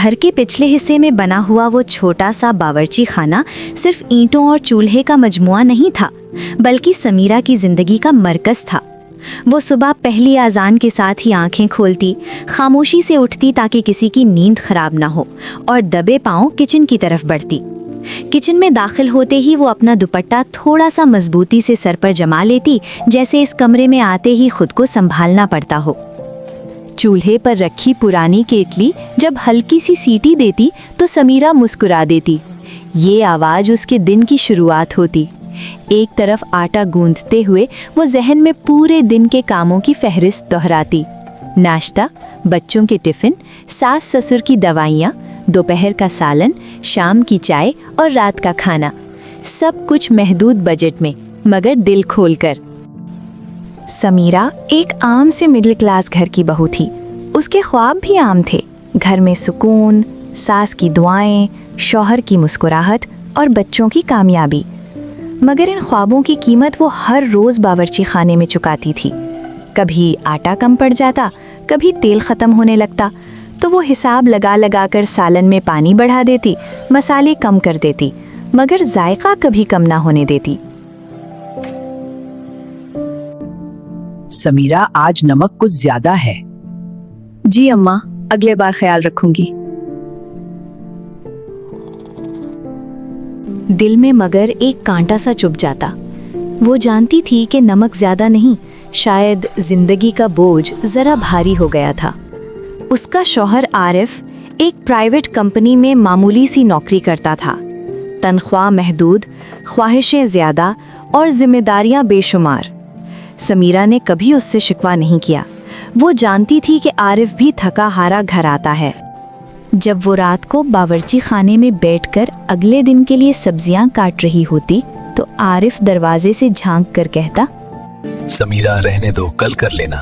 घर के पिछले हिस्से में बना हुआ वो छोटा सा बावर्ची खाना सिर्फ ईंटों और चूल्हे का मजमुआ नहीं था, बल्कि समीरा की जिंदगी का मरकज था। वो सुबह पहली अजान के साथ ही आंखें खोलती, खामोशी से उठती ताकि किसी की नींद खराब ना हो, और दबे पांव किचन की तरफ बढ़ती। किचन में दाखिल होते ही वो अपना दुपट्टा थोड़ा सा मजबूती से सर पर जमा लेती, जैसे इस कमरे में आते ही खुद को संभालना पड़ता हो। चूल्हे पर रखी पुरानी केतली जब हल्की सी सीटी देती तो समीरा मुस्कुरा देती। ये आवाज़ उसके दिन की शुरुआत होती। एक तरफ आटा गूंथते हुए वो जहन में पूरे दिन के कामों की फहरिस्त दोहराती। नाश्ता, बच्चों के टिफ़िन, सास ससुर की दवाइयाँ, दोपहर का सालन, शाम की चाय और रात का खाना, सब कुछ महदूद बजट में, मगर दिल खोलकर। समीरा एक आम से मिडिल क्लास घर की बहू थी। उसके ख्वाब भी आम थे, घर में सुकून, सास की दुआएं, शौहर की मुस्कुराहट और बच्चों की कामयाबी। मगर इन ख्वाबों की कीमत वो हर रोज़ बावर्ची खाने में चुकाती थी। कभी आटा कम पड़ जाता, कभी तेल ख़त्म होने लगता, तो वो हिसाब लगा लगा कर सालन में पानी बढ़ा देती, मसाले कम कर देती, मगर जायका कभी कम ना होने देती। समीरा, आज नमक कुछ ज्यादा है। जी अम्मा, अगले बार ख्याल रखूंगी। दिल में मगर एक कांटा सा चुभ जाता। वो जानती थी कि नमक ज्यादा नहीं, शायद जिंदगी का बोझ जरा भारी हो गया था। उसका शौहर आरिफ एक प्राइवेट कंपनी में मामूली सी नौकरी करता था। तनख्वाह महदूद, ख्वाहिशें ज्यादा और जिम्मेदारियां बेशुमार। समीरा ने कभी उससे शिकवा नहीं किया। वो जानती थी कि आरिफ भी थका हारा घर आता है। जब वो रात को बावर्ची खाने में बैठकर अगले दिन के लिए सब्जियां काट रही होती तो आरिफ दरवाजे से झांक कर कहता, समीरा, रहने दो, कल कर लेना।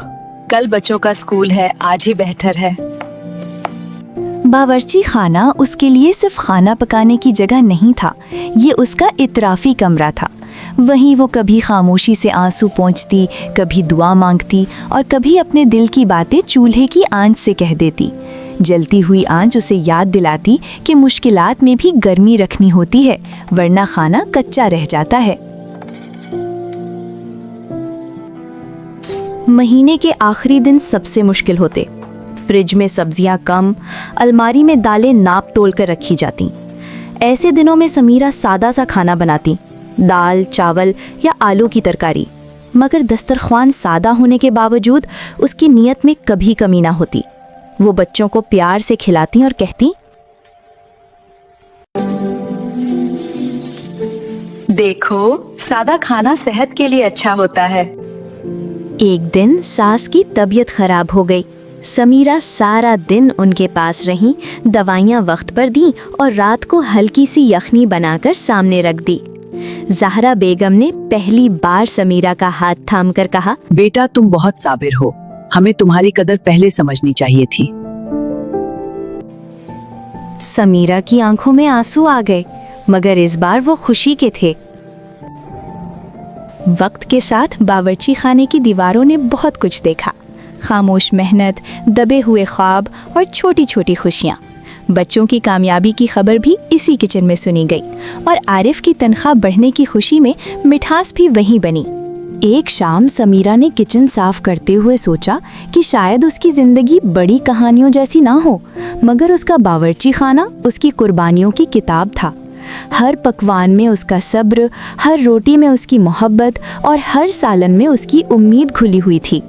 कल बच्चों का स्कूल है, आज ही बेहतर है। बावर्ची खाना उसके लिए सिर्फ खाना पकाने की जगह नहीं था, ये उसका इतराफी कमरा था। वहीं वो कभी खामोशी से आंसू पोंछती, कभी दुआ मांगती और कभी अपने दिल की बातें चूल्हे की आंच से कह देती। जलती हुई आंच उसे याद दिलाती कि मुश्किलात में भी गर्मी रखनी होती है, वरना खाना कच्चा रह जाता है। महीने के आखिरी दिन सबसे मुश्किल होते। फ्रिज में सब्जियां कम, अलमारी में दालें नाप तोल कर रखी जाती। ऐसे दिनों में समीरा सादा सा खाना बनाती, दाल, चावल या आलू की तरकारी। मगर दस्तरख्वान सादा होने के बावजूद उसकी नीयत में कभी कमी ना होती। वो बच्चों को प्यार से खिलाती और कहती, देखो, सादा खाना सेहत के लिए अच्छा होता है। एक दिन सास की तबीयत खराब हो गई। समीरा सारा दिन उनके पास रही, दवाइयाँ वक्त पर दी और रात को हल्की सी यखनी बनाकर सामने रख दी। ज़हरा बेगम ने पहली बार समीरा का हाथ थामकर कहा, बेटा, तुम बहुत साबिर हो, हमें तुम्हारी कदर पहले समझनी चाहिए थी। समीरा की आंखों में आंसू आ गए, मगर इस बार वो खुशी के थे। वक्त के साथ बावर्ची खाने की दीवारों ने बहुत कुछ देखा। खामोश मेहनत, दबे हुए ख्वाब और छोटी छोटी खुशियाँ। बच्चों की कामयाबी की खबर भी इसी किचन में सुनी गई और आरिफ की तनख्वाह बढ़ने की खुशी में मिठास भी वहीं बनी। एक शाम समीरा ने किचन साफ करते हुए सोचा कि शायद उसकी जिंदगी बड़ी कहानियों जैसी ना हो, मगर उसका बावर्ची खाना उसकी कुर्बानियों की किताब था। हर पकवान में उसका सब्र, हर रोटी में उसकी मोहब्बत और हर सालन में उसकी उम्मीद खुली हुई थी।